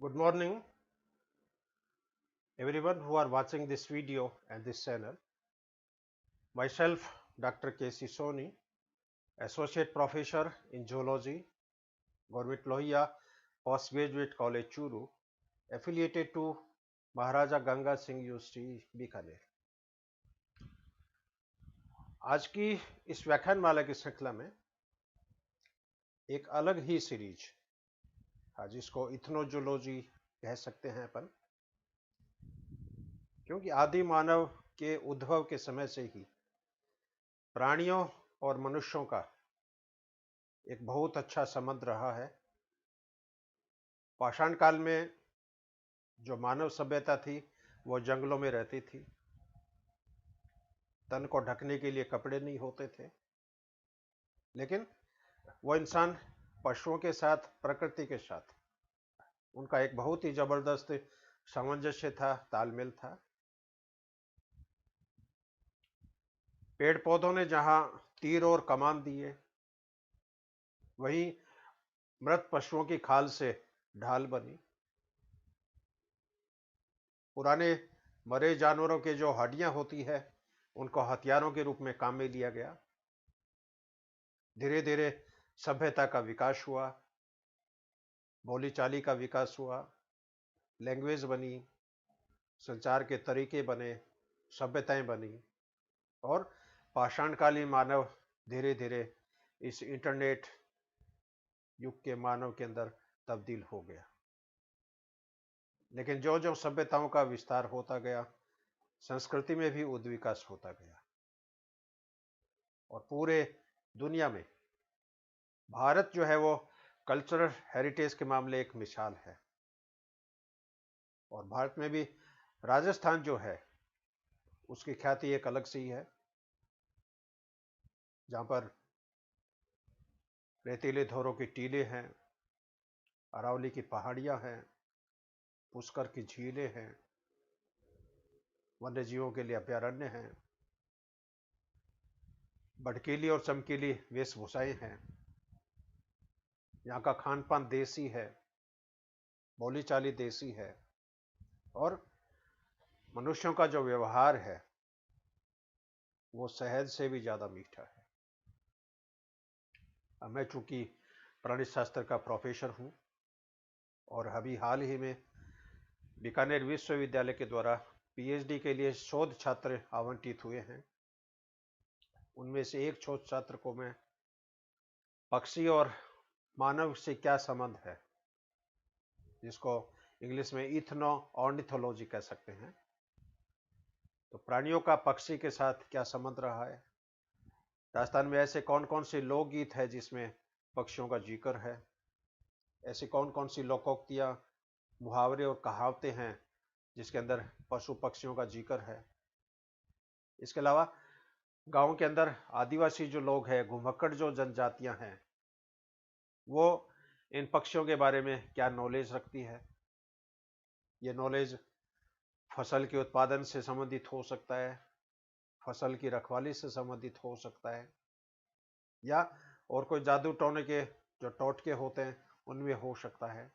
Good morning, everyone who are watching this video and this channel. Myself, Dr. K.C. Soni, Associate Professor in Zoology, Government Lohia Postgraduate College, Churu, affiliated to Maharaja Ganga Singh University, Bikaner. आज की इस व्याख्यानमाला की श्रृंखला में एक अलग ही series, जिसको इथनोजोलॉजी कह सकते हैं अपन, क्योंकि आदि मानव के उद्भव के समय से ही प्राणियों और मनुष्यों का एक बहुत अच्छा संबंध रहा है। पाषाण काल में जो मानव सभ्यता थी वो जंगलों में रहती थी। तन को ढकने के लिए कपड़े नहीं होते थे, लेकिन वो इंसान पशुओं के साथ, प्रकृति के साथ उनका एक बहुत ही जबरदस्त सामंजस्य था, तालमेल था। पेड़ पौधों ने जहां तीर और कमान दिए, वहीं मृत पशुओं की खाल से ढाल बनी। पुराने मरे जानवरों के जो हड्डियां होती है, उनको हथियारों के रूप में काम में लिया गया। धीरे धीरे सभ्यता का विकास हुआ, बोली चाली का विकास हुआ, लैंग्वेज बनी, संचार के तरीके बने, सभ्यताएं बनी, और पाषाणकालीन मानव धीरे धीरे इस इंटरनेट युग के मानव के अंदर तब्दील हो गया। लेकिन जो जो सभ्यताओं का विस्तार होता गया, संस्कृति में भी उद्विकास होता गया, और पूरे दुनिया में भारत जो है वो कल्चरल हेरिटेज के मामले एक मिसाल है। और भारत में भी राजस्थान जो है उसकी ख्याति एक अलग सी है, जहां पर रेतीले धोरों की टीले हैं, अरावली की पहाड़ियां हैं, पुष्कर की झीलें हैं, वन्य जीवों के लिए अभ्यारण्य हैं, भड़कीली और चमकीली वेशभूषाएं हैं। यहाँ का खान पान देसी है, बोली चाली देसी है, और मनुष्यों का जो व्यवहार है वो शहद से भी ज्यादा मीठा है। मैं चूंकि प्राणी शास्त्र का प्रोफेसर हूं, और अभी हाल ही में बीकानेर विश्वविद्यालय के द्वारा पीएचडी के लिए शोध छात्र आवंटित हुए हैं। उनमें से एक शोध छात्र को मैं पक्षी और मानव से क्या संबंध है, जिसको इंग्लिश में इथनो ऑर्निथोलॉजी कह सकते हैं, तो प्राणियों का पक्षी के साथ क्या संबंध रहा है, राजस्थान में ऐसे कौन कौन से लोकगीत है जिसमें पक्षियों का जिक्र है, ऐसी कौन कौन सी लोकोक्तियां, मुहावरे और कहावतें हैं जिसके अंदर पशु पक्षियों का जिक्र है। इसके अलावा गांव के अंदर आदिवासी जो लोग हैं, घुमक्कड़ जो जनजातियां हैं, वो इन पक्षियों के बारे में क्या नॉलेज रखती है। ये नॉलेज फसल के उत्पादन से संबंधित हो सकता है, फसल की रखवाली से संबंधित हो सकता है, या और कोई जादू टोने के जो टोटके होते हैं उनमें हो सकता है।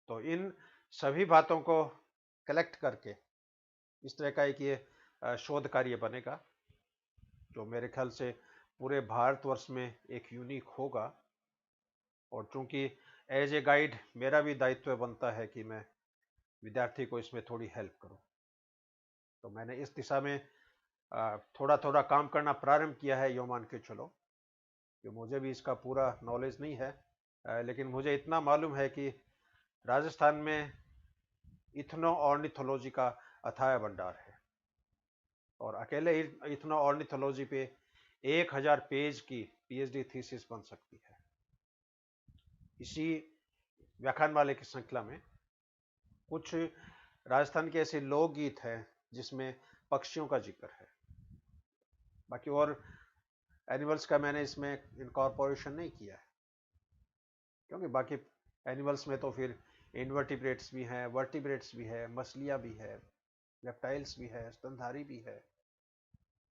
तो इन सभी बातों को कलेक्ट करके इस तरह का एक ये शोध कार्य बनेगा, जो मेरे ख्याल से पूरे भारतवर्ष में एक यूनिक होगा। और चूंकि एज ए गाइड मेरा भी दायित्व बनता है कि मैं विद्यार्थी को इसमें थोड़ी हेल्प करूं, तो मैंने इस दिशा में थोड़ा थोड़ा काम करना प्रारंभ किया है। यो मान के चलो कि मुझे भी इसका पूरा नॉलेज नहीं है, लेकिन मुझे इतना मालूम है कि राजस्थान में इथनो ऑर्निथोलॉजी का अथाह भंडार है, और अकेले इथनो ऑर्निथोलॉजी पे 1000 पेज की पीएचडी थीसिस बन सकती है। इसी व्याख्यानमाला की श्रृंखला में कुछ राजस्थान के ऐसे लोकगीत हैं जिसमें पक्षियों का जिक्र है। बाकी और एनिमल्स का मैंने इसमें इनकॉर्पोरेशन नहीं किया है, क्योंकि बाकी एनिमल्स में तो फिर इनवर्टिब्रेट्स भी हैं, वर्टिब्रेट्स भी है, मछलियाँ भी है, रेप्टाइल्स भी है, स्तनधारी भी है।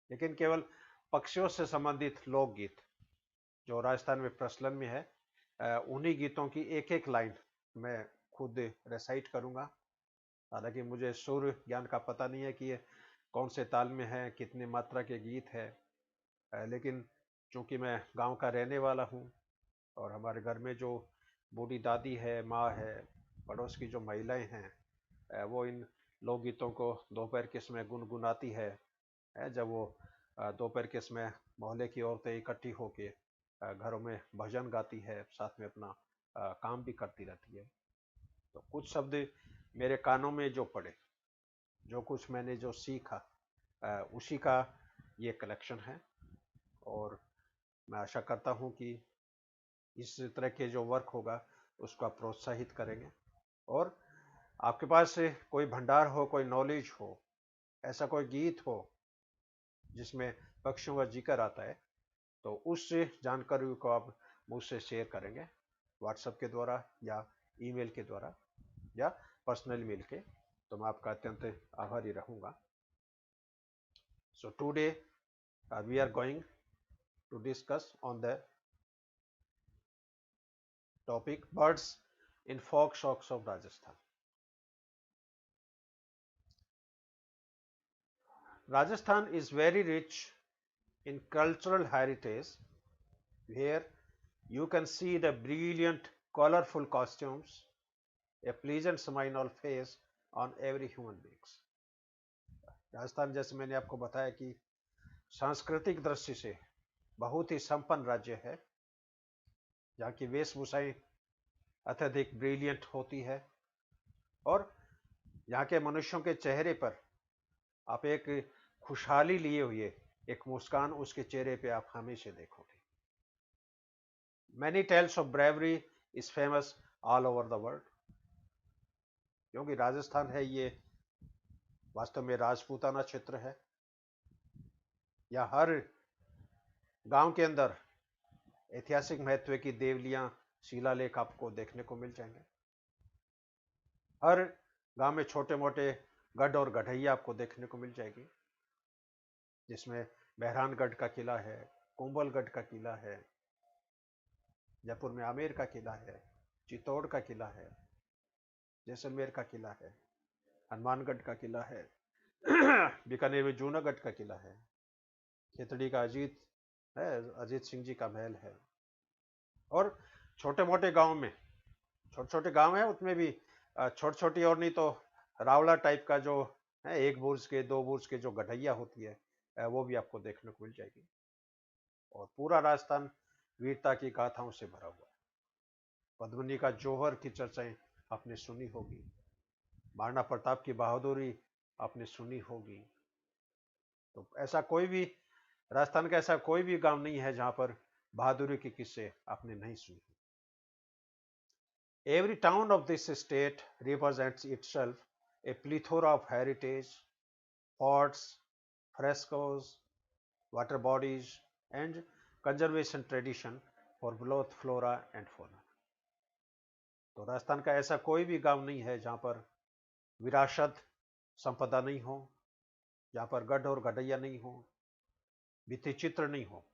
लेकिन केवल पक्षियों से संबंधित लोकगीत जो राजस्थान में प्रचलन में है, उन्हीं गीतों की एक एक लाइन मैं खुद रेसाइट करूँगा। हालांकि मुझे सुर ज्ञान का पता नहीं है कि ये कौन से ताल में है, कितनी मात्रा के गीत है, लेकिन चूंकि मैं गांव का रहने वाला हूँ और हमारे घर में जो बूढ़ी दादी है, माँ है, पड़ोस की जो महिलाएं हैं, वो इन लोकगीतों को दोपहर के समय गुनगुनाती है, जब वो दोपहर के समय मोहल्ले की औरतें इकट्ठी होके घरों में भजन गाती है, साथ में अपना काम भी करती रहती है। तो कुछ शब्द मेरे कानों में जो पड़े, जो कुछ मैंने जो सीखा, उसी का ये कलेक्शन है। और मैं आशा करता हूँ कि इस तरह के जो वर्क होगा उसको आप प्रोत्साहित करेंगे, और आपके पास कोई भंडार हो, कोई नॉलेज हो, ऐसा कोई गीत हो जिसमें पक्षियों का जिक्र आता है, तो उस जानकारी को आप मुझसे शेयर करेंगे व्हाट्सएप के द्वारा या ईमेल के द्वारा या पर्सनल मिल के, तो मैं आपका अत्यंत आभारी रहूँगा। So today we are going to discuss on the topic birds in folk songs of Rajasthan. Rajasthan is very rich in cultural heritage, where you can see the brilliant, colorful costumes, a pleasant smile on face on every human beings. Rajasthan, जैसे मैंने आपको बताया कि सांस्कृतिक दृष्टि से बहुत ही संपन्न राज्य है, जहाँ की वेशभूषाएं अत्यधिक ब्रिलियंट होती है, और यहाँ के मनुष्यों के चेहरे पर आप एक खुशहाली लिए हुए एक मुस्कान उसके चेहरे पे आप हमेशा देखोगे। Many tales of bravery is famous all over the world, क्योंकि राजस्थान है ये वास्तव में राजपूताना क्षेत्र है। या हर गांव के अंदर ऐतिहासिक महत्व की देवलियां, शिलालेख आपको देखने को मिल जाएंगे। हर गांव में छोटे मोटे गढ़ और गढ़ैया आपको देखने को मिल जाएगी, जिसमें मेहरानगढ़ का किला है, कुंभलगढ़ का किला है, जयपुर में आमेर का किला है, चित्तौड़ का किला है, जैसलमेर का किला है, हनुमानगढ़ का किला है, बीकानेर में जूनागढ़ का किला है, खेतड़ी का अजीत है, अजीत सिंह जी का महल है। और छोटे मोटे गांव में, छोटे छोटे गांव है, उसमें भी छोटी छोटी और नहीं तो रावला टाइप का जो है, एक बुर्ज के, दो बुर्ज के जो गढ़ैया होती है, वो भी आपको देखने को मिल जाएगी। और पूरा राजस्थान वीरता की गाथाओं से भरा हुआ है। पद्मिनी का जौहर की चर्चाएं आपने सुनी होगी, महाराणा प्रताप की बहादुरी आपने सुनी होगी। तो ऐसा कोई भी, राजस्थान का ऐसा कोई भी गांव नहीं है जहां पर बहादुरी के किस्से आपने नहीं सुने। Every town of this state represents itself a plethora of heritage, forts, frescoes, water bodies, and conservation tradition for both flora and fauna. तो राजस्थान का ऐसा कोई भी गांव नहीं है जहां पर विरासत संपदा नहीं हो, जहां पर गढ़ और गढ़ैया नहीं हो, भित्ति चित्र नहीं हो।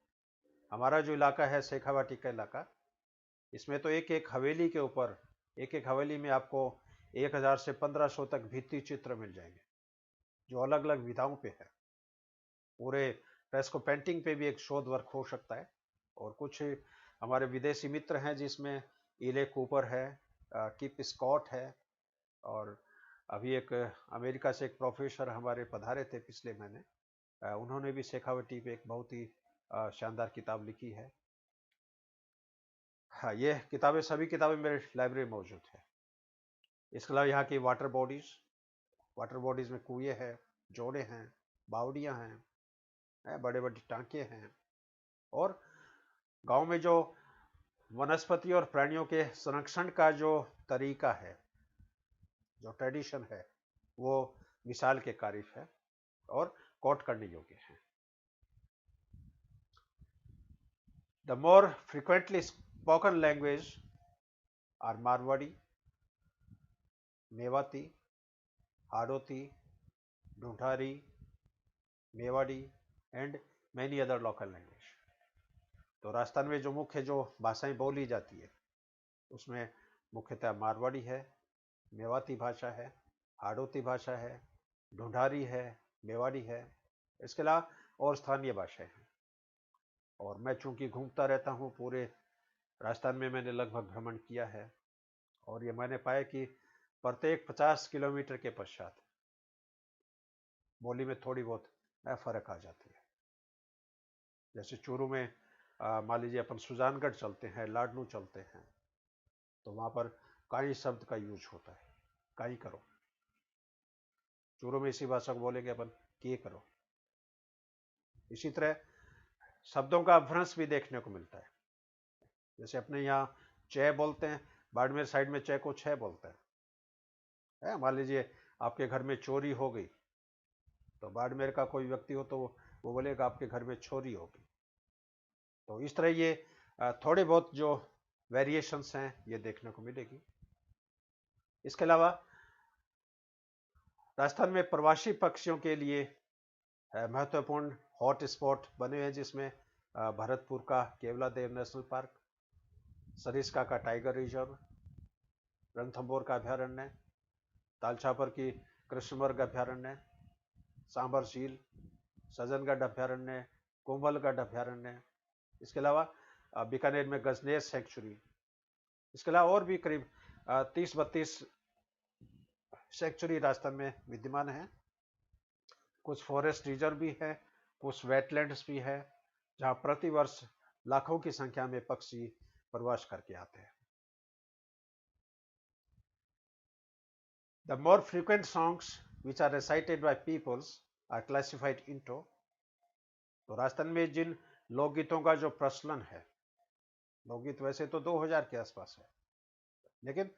हमारा जो इलाका है शेखावाटी का इलाका, इसमें तो एक एक हवेली के ऊपर, एक एक हवेली में आपको 1000 से 1500 तक भित्ति चित्र मिल जाएंगे, जो अलग अलग विधाओं पे है। पूरे फ्रेस्को पेंटिंग पे भी एक शोध वर्क हो सकता है। और कुछ हमारे विदेशी मित्र हैं, जिसमें इले कूपर है, किप स्कॉट है, और अभी एक अमेरिका से एक प्रोफेसर हमारे पधारे थे पिछले महीने, उन्होंने भी शेखावटी पे एक बहुत ही शानदार किताब लिखी है। हाँ, ये किताबें, सभी किताबें मेरे लाइब्रेरी में मौजूद है। इसके अलावा यहाँ की वाटर बॉडीज में कुएं हैं, जोड़े हैं, बावड़ियाँ हैं, बड़े बड़े टांके हैं। और गांव में जो वनस्पति और प्राणियों के संरक्षण का जो तरीका है, जो ट्रेडिशन है, वो मिसाल के कारिफ है और कोट करने योग्य है। The more frequently spoken language are Marwadi, Mewati, Hadoti, Dhundhari, Mewadi and many other local language. तो राजस्थान में जो मुख्य जो भाषाएं बोली जाती है, उसमें मुख्यतः मारवाड़ी है, मेवाती भाषा है, हाड़ौती भाषा है, ढूंढारी है, मेवाड़ी है, इसके अलावा और स्थानीय भाषाएं हैं। और मैं चूंकि घूमता रहता हूँ पूरे राजस्थान में, मैंने लगभग भ्रमण किया है, और ये मैंने पाया कि प्रत्येक 50 किलोमीटर के पश्चात बोली में थोड़ी बहुत फर्क आ जाती है। जैसे चूरू में मान लीजिए अपन सुजानगढ़ चलते हैं, लाडनू चलते हैं, तो वहां पर काई शब्द का यूज होता है, काई करो। चूरू में इसी भाषा को बोलेंगे अपन किए करो। इसी तरह शब्दों का भ्रंश भी देखने को मिलता है। जैसे अपने यहाँ चे बोलते हैं, बाड़मेर साइड में चे को छह बोलते हैं। मान लीजिए आपके घर में चोरी हो गई, तो बाड़मेर का कोई व्यक्ति हो तो वो बोलेगा आपके घर में चोरी हो गई। तो इस तरह ये थोड़े बहुत जो वेरिएशंस हैं ये देखने को मिलेगी। इसके अलावा राजस्थान में प्रवासी पक्षियों के लिए महत्वपूर्ण हॉट स्पॉट बने हैं, जिसमें भरतपुर का केवलादेव नेशनल पार्क, सरिस्का का टाइगर रिजर्व, रणथंभौर का अभ्यारण्य, तालछापर की कृष्णमर्ग अभ्यारण्य, सांबर झील, सजनगढ़ अभ्यारण्य, कुंभलगढ़ अभ्यारण्य, इसके अलावा बीकानेर में गजनेर सेंचुरी, इसके अलावा और भी करीब 30-32 सेंचुरी राजस्थान में विद्यमान है। कुछ फॉरेस्ट रिजर्व भी है, कुछ वेटलैंड्स भी है, जहां प्रतिवर्ष लाखों की संख्या में पक्षी प्रवास करके आते हैं। The more frequent songs which are recited by peoples are classified into। तो राजस्थान में जिन लोकगीतों का जो प्रचलन है, लोकगीत वैसे तो 2000 के आसपास है, लेकिन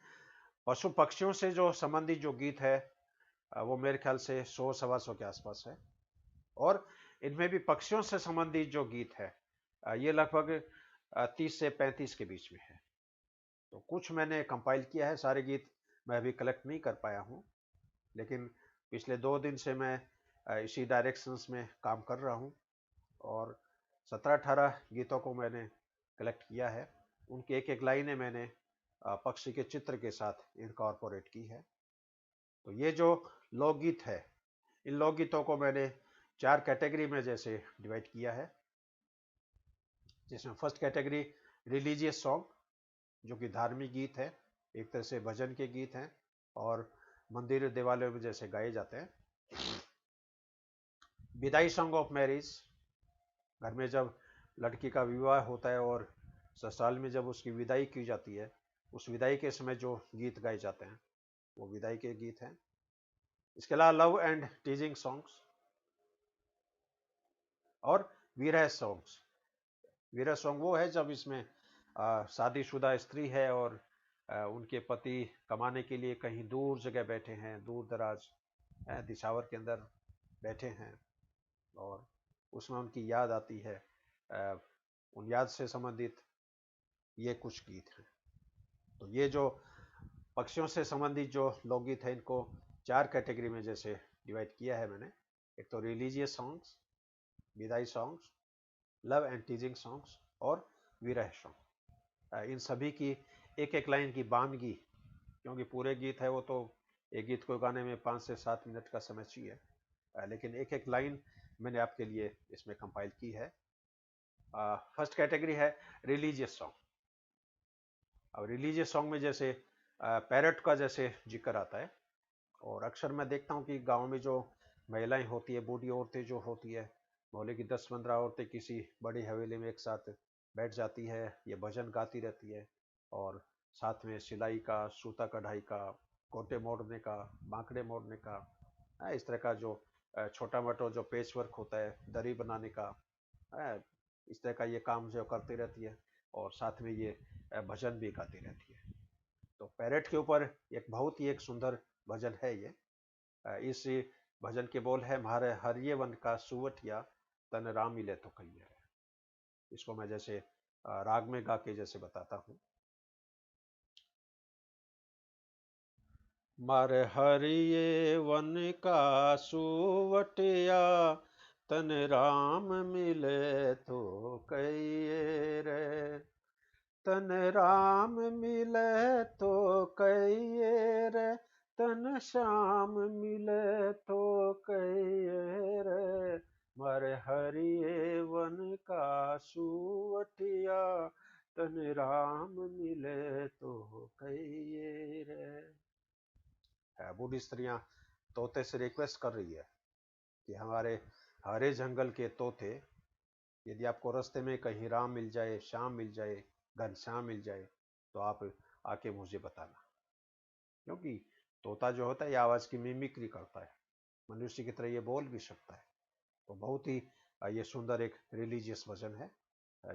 पशु पक्षियों से जो संबंधित जो गीत है वो मेरे ख्याल से 100-125 के आसपास है। और इनमें भी पक्षियों से संबंधित जो गीत है ये लगभग 30 से 35 के बीच में है। तो कुछ मैंने कंपाइल किया है, सारे गीत मैं अभी कलेक्ट नहीं कर पाया हूँ, लेकिन पिछले 2 दिन से मैं इसी डायरेक्शंस में काम कर रहा हूँ, और 17-18 गीतों को मैंने कलेक्ट किया है। उनकी एक एक लाइनें मैंने पक्षी के चित्र के साथ इनकॉर्पोरेट की है। तो ये जो लोकगीत है, इन लोकगीतों को मैंने 4 कैटेगरी में जैसे डिवाइड किया है, जिसमें फर्स्ट कैटेगरी रिलीजियस सॉन्ग, जो कि धार्मिक गीत है, एक तरह से भजन के गीत हैं और मंदिर देवालयों में जैसे गाए जाते हैं। विदाई सॉन्ग ऑफ मैरिज, घर में जब लड़की का विवाह होता है और ससुराल में जब उसकी विदाई की जाती है, उस विदाई के समय जो गीत गाए जाते हैं वो विदाई के गीत हैं। इसके अलावा लव एंड टीजिंग सॉन्ग्स और विरह सॉन्ग्स। विरह सॉन्ग वो है जब इसमें शादीशुदा स्त्री है और उनके पति कमाने के लिए कहीं दूर जगह बैठे हैं, दूर दराज दिशावर के अंदर बैठे हैं, और उसमें उनकी याद आती है। उन याद से संबंधित ये कुछ गीत हैं। तो ये जो पक्षियों से संबंधित जो लोकगीत है, इनको 4 कैटेगरी में जैसे डिवाइड किया है मैंने। एक तो रिलीजियस सॉन्ग्स, विदाई सॉन्ग्स, लव एंड टीजिंग सॉन्ग्स और विरह सॉन्ग। इन सभी की एक एक लाइन की बानगी, क्योंकि पूरे गीत है वो तो एक गीत को गाने में 5 से 7 मिनट का समय चाहिए, लेकिन एक एक लाइन मैंने आपके लिए इसमें कंपाइल की है। फर्स्ट कैटेगरी है रिलीजियस सॉन्ग। अब रिलीजियस सॉन्ग में जैसे पैरट का जैसे जिक्र आता है, और अक्सर मैं देखता हूँ कि गाँव में जो महिलाएं होती है, बूढ़ी औरतें जो होती है, मोहल्ले की 10-15 औरतें किसी बड़ी हवेली में एक साथ बैठ जाती है, ये भजन गाती रहती है, और साथ में सिलाई का, सूता कढ़ाई का, गोटे मोड़ने का, बांकड़े मोड़ने का, इस तरह का जो छोटा मोटा जो पेच वर्क होता है, दरी बनाने का, इस तरह का ये काम जो करती रहती है, और साथ में ये भजन भी गाती रहती है। तो पैरेट के ऊपर एक बहुत ही एक सुंदर भजन है ये। इस भजन के बोल है, म्हारे हरिये वन का सुवटिया तन राम मिले तो कहिए। इसको मैं जैसे राग में गा के जैसे बताता हूँ। मारे हरिये वन का सुवटिया तन राम मिले तो कहिए रे, तन राम मिले तो कहिए रे, तन श्याम मिले तो कहिए रे, मर हरिये वन का सुवटिया, तन राम मिले तो कहिए रे। बूढ़ी स्त्रियां तोते से रिक्वेस्ट कर रही है कि हमारे हरे जंगल के तोते, यदि आपको रास्ते में कहीं राम मिल जाए, श्याम मिल जाए, घनश्याम मिल जाए, तो आप आके मुझे बताना। क्योंकि तोता जो होता है ये आवाज की मिमिक्री करता है, मनुष्य की तरह ये बोल भी सकता है। तो बहुत ही ये सुंदर एक रिलीजियस भजन है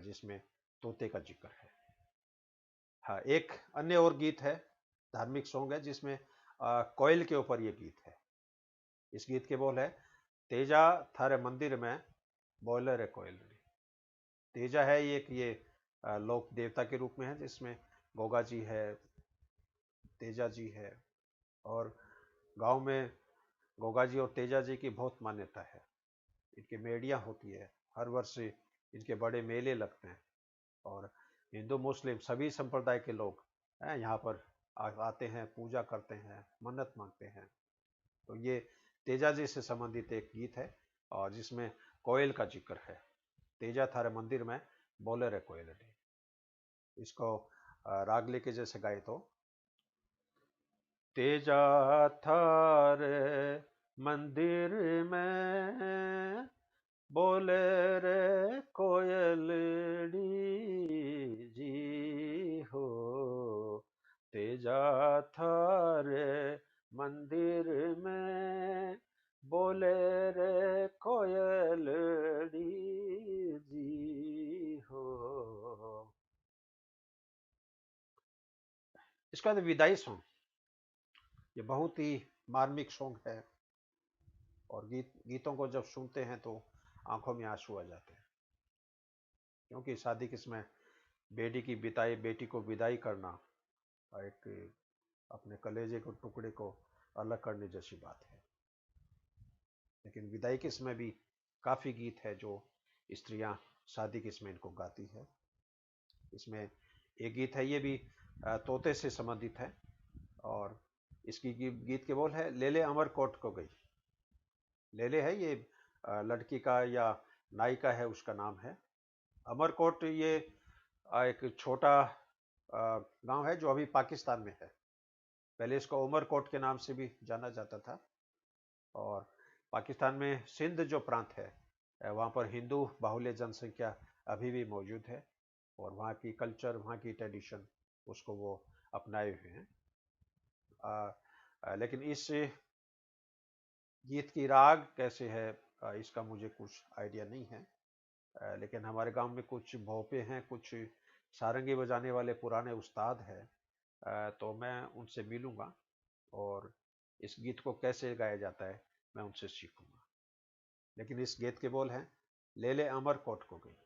जिसमें तोते का जिक्र है। हाँ, एक अन्य और गीत है, धार्मिक सॉन्ग है, जिसमें कोयल के ऊपर ये गीत है। इस गीत के बोल है, तेजा थारे मंदिर में बोले रे कोयल। तेजा है ये लोक देवता के रूप में है, जिसमें गोगा जी है, तेजा जी है, और गांव में गोगा जी और तेजा जी की बहुत मान्यता है। इनकी मेड़ियां होती है, हर वर्ष इनके बड़े मेले लगते हैं, और हिंदू मुस्लिम सभी संप्रदाय के लोग यहाँ पर आते हैं, पूजा करते हैं, मन्नत मांगते हैं। तो ये तेजा जी से संबंधित एक गीत है, और जिसमें कोयल का जिक्र है। तेजा थारे मंदिर में बोले रे कोयल। इसको राग लेके जैसे गाए तो, तेजा थारे मंदिर में बोले रे कोयलड़ी जी हो, तेजा थारे मंदिर में बोले रे कोयलड़ी जी हो। इसका तो विदाई सॉन्ग, ये बहुत ही मार्मिक सॉन्ग है, और गीतों को जब सुनते हैं तो आंखों में आंसू आ जाते हैं। क्योंकि शादी किसमें बेटी की बिताई, बेटी को विदाई करना एक अपने कलेजे को टुकड़े को अलग करने जैसी बात है। लेकिन विदाई किस्में भी काफी गीत है जो स्त्रियां शादी किस्में इनको गाती है। इसमें एक गीत है, ये भी तोते से संबंधित है, और इसकी गीत के बोल है, ले ले अमरकोट को गई। ले ले है ये लड़की का या नायिका है, उसका नाम है। अमरकोट ये एक छोटा गांव है जो अभी पाकिस्तान में है। पहले इसको उमरकोट के नाम से भी जाना जाता था। और पाकिस्तान में सिंध जो प्रांत है, वहाँ पर हिंदू बाहुल्य जनसंख्या अभी भी मौजूद है, और वहाँ की कल्चर, वहाँ की ट्रेडिशन, उसको वो अपनाए हुए हैं। लेकिन इस गीत की राग कैसे है, इसका मुझे कुछ आइडिया नहीं है। लेकिन हमारे गांव में कुछ भोपे हैं, कुछ सारंगी बजाने वाले पुराने उस्ताद हैं, तो मैं उनसे मिलूंगा, और इस गीत को कैसे गाया जाता है मैं उनसे सीखूंगा। लेकिन इस गीत के बोल हैं, ले ले अमरकोट को गई।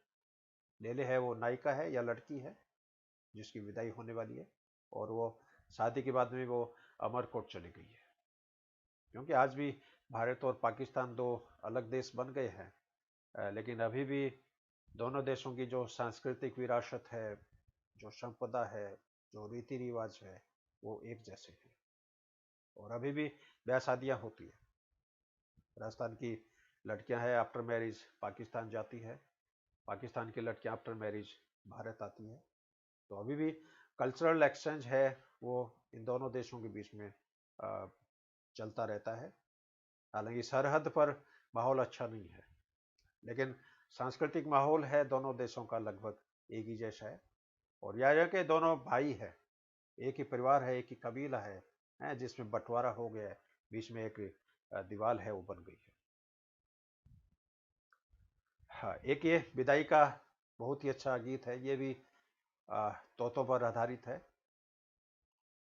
ले ले है वो नायिका है या लड़की है जिसकी विदाई होने वाली है, और वो शादी के बाद में वो अमरकोट चली गई है। क्योंकि आज भी भारत और पाकिस्तान दो अलग देश बन गए हैं, लेकिन अभी भी दोनों देशों की जो सांस्कृतिक विरासत है, जो संपदा है, जो रीति रिवाज है, वो एक जैसे हैं, और अभी भी ब्याह शादियां होती है। राजस्थान की लड़कियां हैं, आफ्टर मैरिज पाकिस्तान जाती है, पाकिस्तान की लड़कियां आफ्टर मैरिज भारत आती है। तो अभी भी कल्चरल एक्सचेंज है, वो इन दोनों देशों के बीच में चलता रहता है। हालांकि सरहद पर माहौल अच्छा नहीं है, लेकिन सांस्कृतिक माहौल है दोनों देशों का लगभग एक ही जैसा है। और यह है कि दोनों भाई है, एक ही परिवार है, एक ही कबीला है, जिसमें बंटवारा हो गया है, बीच में एक दीवार है वो बन गई है। हाँ, एक ये विदाई का बहुत ही अच्छा गीत है, ये भी तोतों पर आधारित है।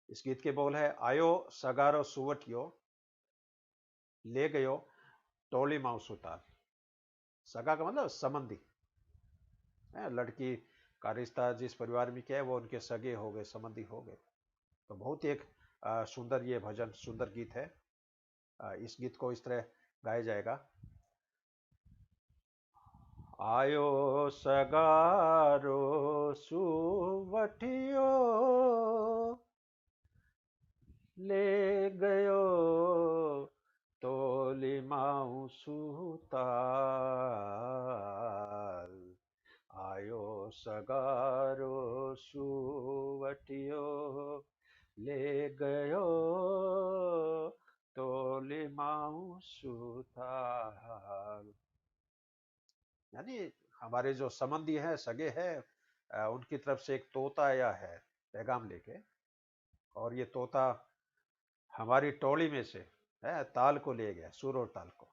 इस गीत के बोल है, आयो सगारो सुवटियो, ले गयो टोली माउसुताल। सगा का मतलब संबंधी है, लड़की का रिश्ता जिस परिवार में किया है वो उनके सगे हो गए, संबंधी हो गए। तो बहुत ही एक सुंदर ये भजन, सुंदर गीत है। इस गीत को इस तरह गाया जाएगा, आयो सगारो सुवटियो, वठियो ले गयो तोली माऊ सूताल आयो सगारो सुवटियो ले गयो तोली माऊ सूताल। यानी हमारे जो संबंधी हैं, सगे हैं, उनकी तरफ से एक तोता आया है पैगाम लेके, और ये तोता हमारी टोली में से है ताल को ले गया, सुर और ताल को।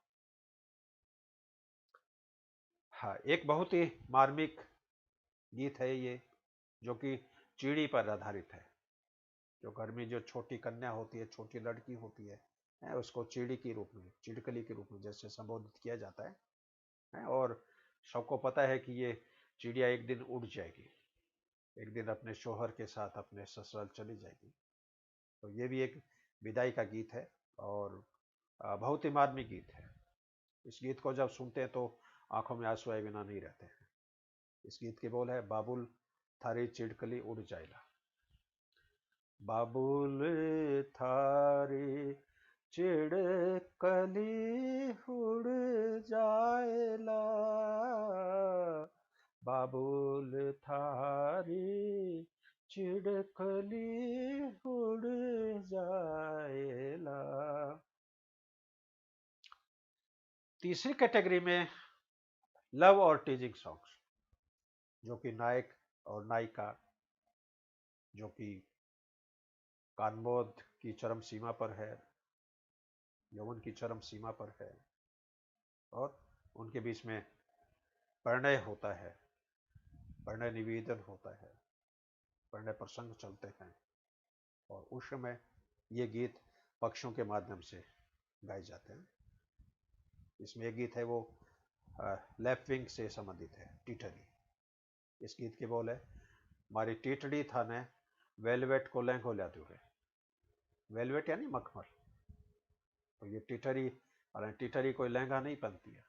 हाँ, एक बहुत ही मार्मिक गीत है ये, जो कि चिड़ी पर आधारित है। जो घर में जो छोटी कन्या होती है, छोटी लड़की होती है, उसको चिड़ी के रूप में, चिड़कली के रूप में जैसे संबोधित किया जाता है। और सबको पता है कि ये चिड़िया एक दिन उड़ जाएगी, एक दिन अपने शोहर के साथ अपने ससुराल चली जाएगी। तो ये भी एक विदाई का गीत है, और बहुत ही मार्मिक गीत है। इस गीत को जब सुनते हैं तो आंखों में आंसू आए बिना नहीं रहते हैं। इस गीत के बोल है, बाबुल थारी चिड़कली उड़ जाएला। बाबुल थारी चिड़कली उड़ जाएला, बाबुल थारी चिड़कली उड़ जाएला। तीसरी कैटेगरी में लव और टीजिंग सॉन्ग्स, जो कि नायक और नायिका, जो कि कानमोद की चरम सीमा पर है, यौवन की चरम सीमा पर है, और उनके बीच में परिणय होता है, परिणय निवेदन होता है, परिणय प्रसंग चलते हैं, और उस समय ये गीत पक्षों के माध्यम से गाए जाते हैं। इसमें एक गीत है वो लेफ्ट विंग से संबंधित है, टीटरी। इस गीत के बोल है, मारी टीटड़ी थाने वेलवेट को लहंगो ल्या दूरे। वेलवेट यानी मखमल। तो ये टीटरी, हालांकि टीटरी कोई लहंगा नहीं पहनती है,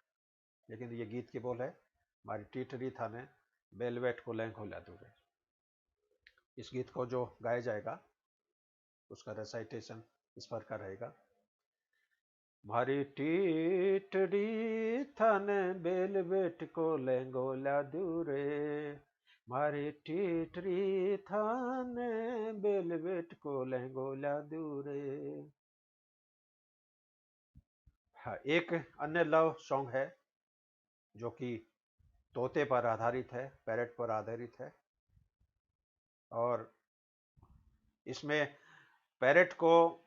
लेकिन ये गीत के बोल है, मारी टीटड़ी थाने वेलवेट को लहंगो ल्या दूरे। इस गीत को जो गाया जाएगा उसका रेसाइटेशन इस प्रकार रहेगा, मारी टीटड़ी थाने वेलवेट को लहंगो ल्या दूरे, मारी टीटड़ी थाने वेलवेट को लहंगो ल्या दूरे। हाँ, एक अन्य लव सॉन्ग है जो कि तोते पर आधारित है, पैरट पर आधारित है, और इसमें पैरट को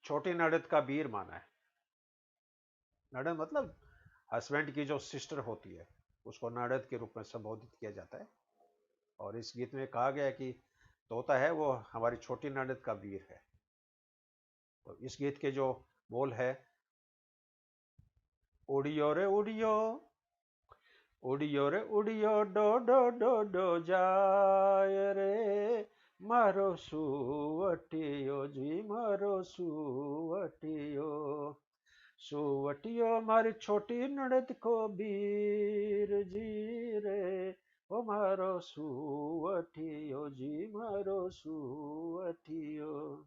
छोटी नड़द का वीर माना है। नड़द मतलब हस्बैंड की जो सिस्टर होती है, उसको नड़द के रूप में संबोधित किया जाता है। और इस गीत में कहा गया है कि तोता है वो हमारी छोटी नड़द का वीर है। तो इस गीत के जो बोल है, उड़ियो रे उड़ियो, उड़ियो रे उड़ियो डो डो डो डो जाय रे, मारो सुवटियो जी मारो सुवटियो, सुवटियो मारी छोटी नड़द को वीर जी रे, ओ मारो सुवटियो जी मारो सुवटियो।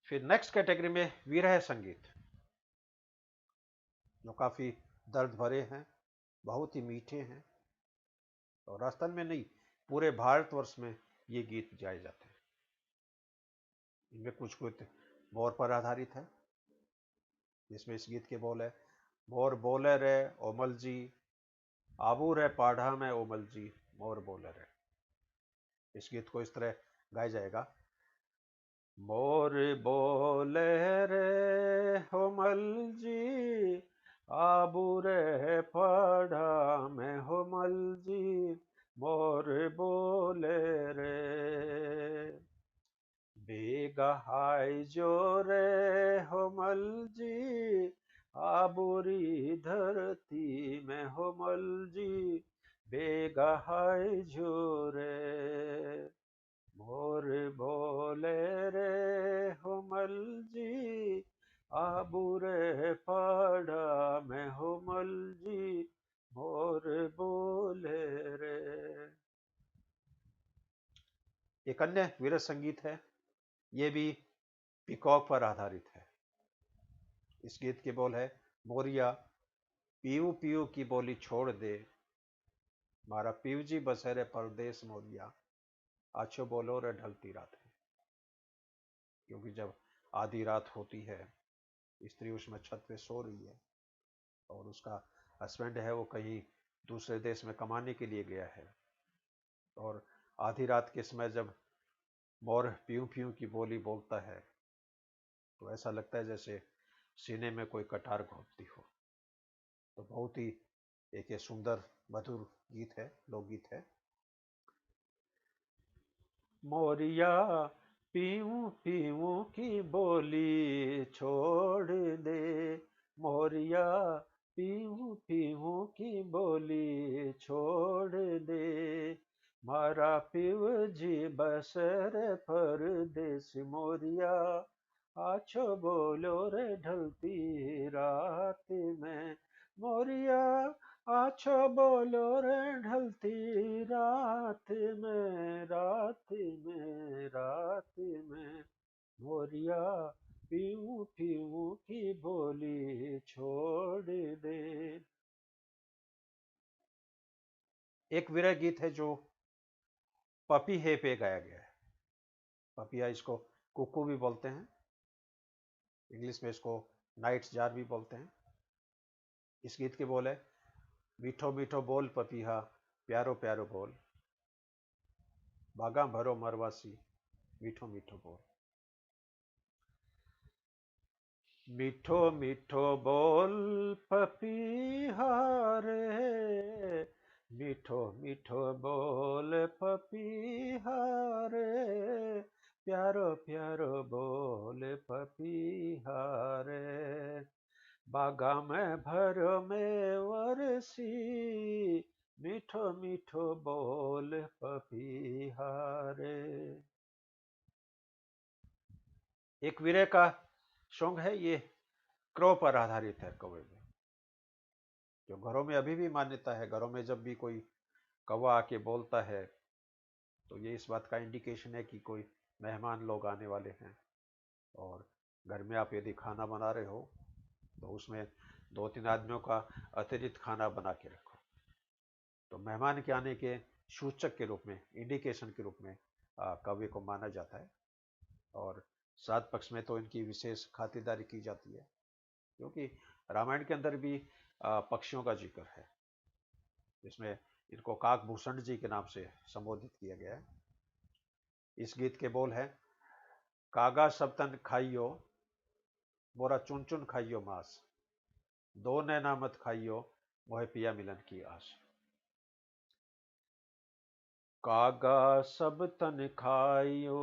फिर नेक्स्ट कैटेगरी में विरह संगीत, जो काफी दर्द भरे हैं, बहुत ही मीठे हैं, और राजस्थान में नहीं पूरे भारतवर्ष में ये गीत गाए जाते हैं। इनमें कुछ कुछ मोर पर आधारित है, जिसमें इस गीत के बोल है, मोर बोले रे ओमल जी, आबू रे पाढ़ा में ओमल जी, मोर बोले रे। इस गीत को इस तरह गाया जाएगा, मोर बोले रे ओमल जी, आबू रे पाढ़ा में ओमल जी, मोर बोले रे, बेगहाय जो रे होमल जी, आबूरी धरती में होमल जी, बेगहाय जो रे, मोर बोले रे होमल जी, आबूरे पाड़ा में होमल जी, मोर बोले एक अन्य वीर संगीत है, ये भी पीकॉक पर आधारित है। इस गीत के बोल है, मोरिया पीऊ पीऊ की बोली छोड़ दे, मारा पीऊ जी बसेरे परदेस मोरिया, आछो बोलो रे ढलती रात है। क्योंकि जब आधी रात होती है, स्त्री उसमें छत पे सो रही है और उसका हस्बैंड है वो कहीं दूसरे देश में कमाने के लिए गया है, और आधी रात के समय जब मोर पीऊ पीऊ की बोली बोलता है तो ऐसा लगता है जैसे सीने में कोई कटार घोंपती हो। तो बहुत ही एक ये सुंदर मधुर गीत है, लोकगीत है। मोरिया पीऊ पीऊ की बोली छोड़ दे, मोरिया पीऊ पीऊ की बोली छोड़ दे, मारा पीव जी बसर परदेस मोरिया, आछो बोलो रे ढलती रात में, मोरिया आछो बोलो रे ढलती रात में, रात में, रात में, मोरिया पीऊ पीऊ की बोली छोड़ दे। एक विरह गीत है जो पपी है पे गाया गया है। पपिया इसको कुकू भी बोलते हैं, इंग्लिश में इसको नाइट जार भी बोलते हैं। इस गीत के बोल है, मीठो मीठो बोल पपीहा प्यारो प्यारो बोल, बागा भरो मरवासी मीठो मीठो बोल। मीठो मीठो बोल पपीहा रे, मीठो मीठो बोल पपीहा रे, प्यारो प्यारो बोल पपीहा रे, बागा में भरो में वरसी, मीठो मीठो बोल पपीहा रे। एक विरह का सॉन्ग है, ये क्रो पर आधारित है, कौवे में। जो घरों में अभी भी मान्यता है, घरों में जब भी कोई कौवा आके बोलता है तो ये इस बात का इंडिकेशन है कि कोई मेहमान लोग आने वाले हैं, और घर में आप यदि खाना बना रहे हो तो उसमें 2-3 आदमियों का अतिरिक्त खाना बना के रखो। तो मेहमान के आने के सूचक के रूप में, इंडिकेशन के रूप में कौवे को माना जाता है। और श्राद्ध पक्ष में तो इनकी विशेष खातिरदारी की जाती है, क्योंकि रामायण के अंदर भी पक्षियों का जिक्र है, जिसमें इनको काकभूषण जी के नाम से संबोधित किया गया है। इस गीत के बोल है, कागा सब तन खाइयो, मोरा चुन चुन खाइयो मांस, दो नैना मत खाइयो, मोहे पिया मिलन की आस। कागा सब तन खाइयो,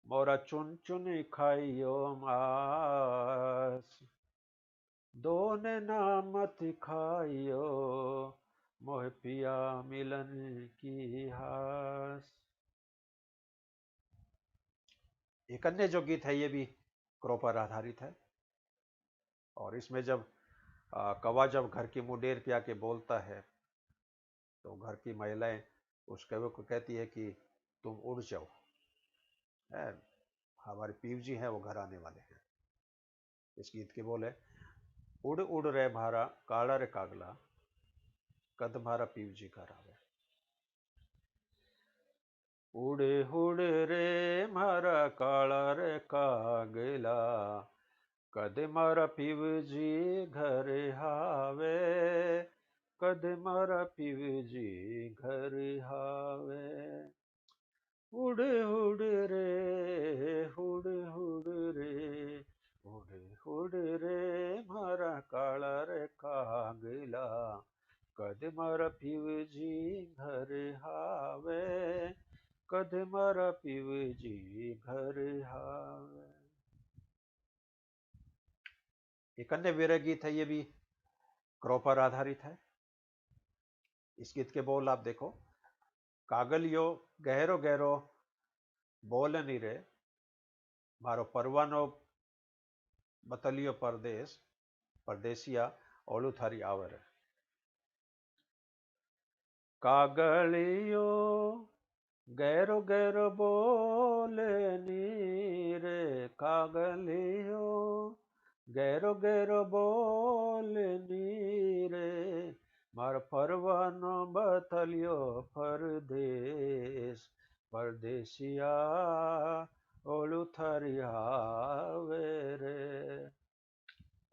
मोरा चुन चुन खाइयो मांस, दो नैना मत खाइयो, मोह पिया मिलन की हास। एक अन्य जो गीत है ये भी क्रो पर आधारित है, और इसमें जब कौवा जब घर की मुंडेर पे आके बोलता है तो घर की महिलाएं उस कौवे को कहती है कि तुम उड़ जाओ, है, हमारे पीव जी हैं वो घर आने वाले हैं। इस गीत के बोल है, उड़ उड़ रे भारा काला रे कागला, कद भारा पीव जी घर आवे। उड़े उड़ रे मारा काला रे कागला, कद मारा पीव जी घर हावे, कद मारा पीव जी घर हावे। उड़ उड़ रे, उड़ उड़ रे, उड़ उड़ रे मारा काला रे कागला, कद मारा पीव जी घर हावे, कद मारा पीव जी घर हावे। एक अन्य विरह गीत है, ये भी क्रो पर आधारित है। इस गीत के बोल आप देखो, कागलियो गहरो गहरो बोल नी रे, मारो परवानो बतलियो परदेश, परदेसिया ओलू थारी आवर। कागलियो गैरो गैरो बोले नीरे कागलियो, गैरो गैरो बोले नीरे मार परवानो बतलियो परदेश, परदेसिया ओलू थरिया रे।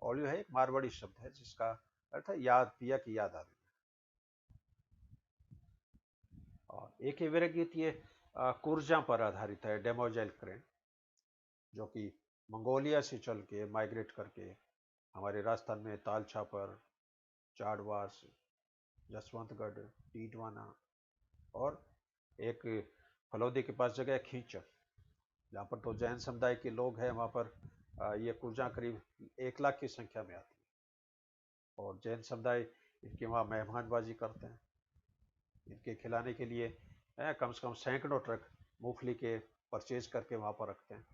ओलू है एक मारवाड़ी शब्द है जिसका अर्थ है याद, पिया की याद आ रही है। और एक ही मेरा गीत ये कुर्जा पर आधारित है, डेमोजेल क्रेन, जो कि मंगोलिया से चल के माइग्रेट करके हमारे राजस्थान में ताल छापर, चाड़वास, जसवंतगढ़, टीटवाना और एक फलौदी के पास जगह है खींचर, जहाँ पर तो जैन समुदाय के लोग हैं। वहाँ पर ये कुर्जा करीब 1 लाख की संख्या में आती है और जैन समुदाय इनके वहाँ मेहमानबाजी करते हैं। इनके खिलाने के लिए कम से कम सैकड़ों ट्रक मूंगफली के परचेज करके वहाँ पर रखते हैं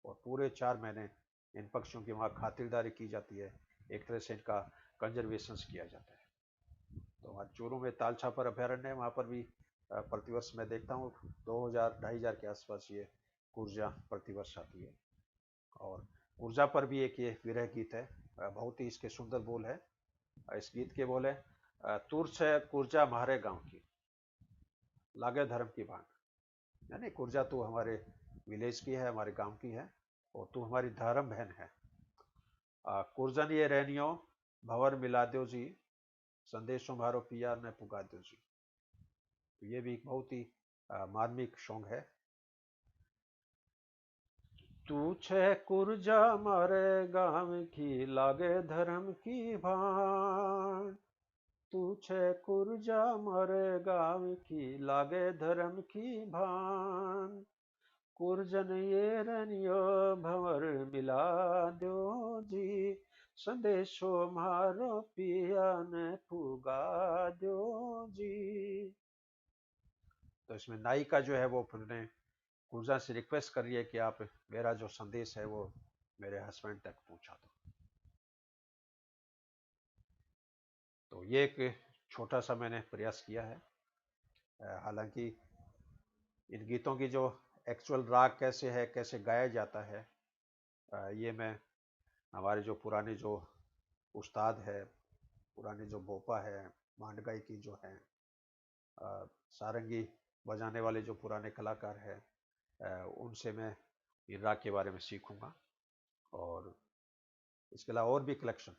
और पूरे 4 महीने इन पक्षियों की वहाँ खातिरदारी की जाती है। एक तरह से इनका कंजर्वेशन किया जाता है। तो वहाँ चूरू में ताल छापर अभ्यारण्य है, वहाँ पर भी प्रतिवर्ष मैं देखता हूँ 2000-2500 के आसपास ये कुर्जा प्रतिवर्ष आती है। और कुर्जा पर भी एक ये विरह गीत है, बहुत ही इसके सुंदर बोल है। इस गीत के बोल है, तुर से कुर्जा मारे गांव की, लागे धर्म की भांग। यानी कुर्जा तू हमारे विलेज की है, हमारे गांव की है और तू हमारी धर्म बहन है। कुर्जन ये रैनियो भंवर मिला दो जी, संदेशों मारो पिया ने पुगा दो जी। तो ये भी एक बहुत ही मार्मिक सॉन्ग है। तू छे कुर्जा मारे गांव की, लागे धर्म की भान। तू छे कुर्जा मारे गांव की, लागे धर्म की भान। कुर्जन ये रनियो भंवर मिला दो जी, संदेशो मारो पिया ने पुगा दो जी। तो इसमें नायिका जो है वो अपने कुर्जा से रिक्वेस्ट कर रही है कि आप मेरा जो संदेश है वो मेरे हस्बैंड तक पहुंचा दो। तो ये एक छोटा सा मैंने प्रयास किया है। हालांकि इन गीतों की जो एक्चुअल राग कैसे है, कैसे गाया जाता है, ये मैं हमारे जो पुराने जो उस्ताद है, पुराने जो बोपा है, मांडगाई की जो है, सारंगी बजाने वाले जो पुराने कलाकार हैं, उनसे मैं इन राग के बारे में सीखूंगा। और इसके अलावा और भी कलेक्शन,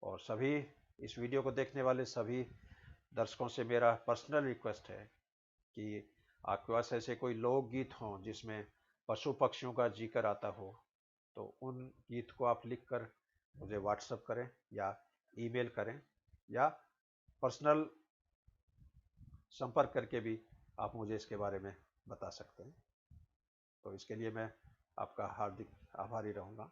और सभी इस वीडियो को देखने वाले सभी दर्शकों से मेरा पर्सनल रिक्वेस्ट है कि आपके पास ऐसे कोई लोकगीत हों जिसमें पशु पक्षियों का जिक्र आता हो, तो उन गीत को आप लिखकर मुझे व्हाट्सएप करें या ईमेल करें या पर्सनल संपर्क करके भी आप मुझे इसके बारे में बता सकते हैं। तो इसके लिए मैं आपका हार्दिक आभारी रहूँगा।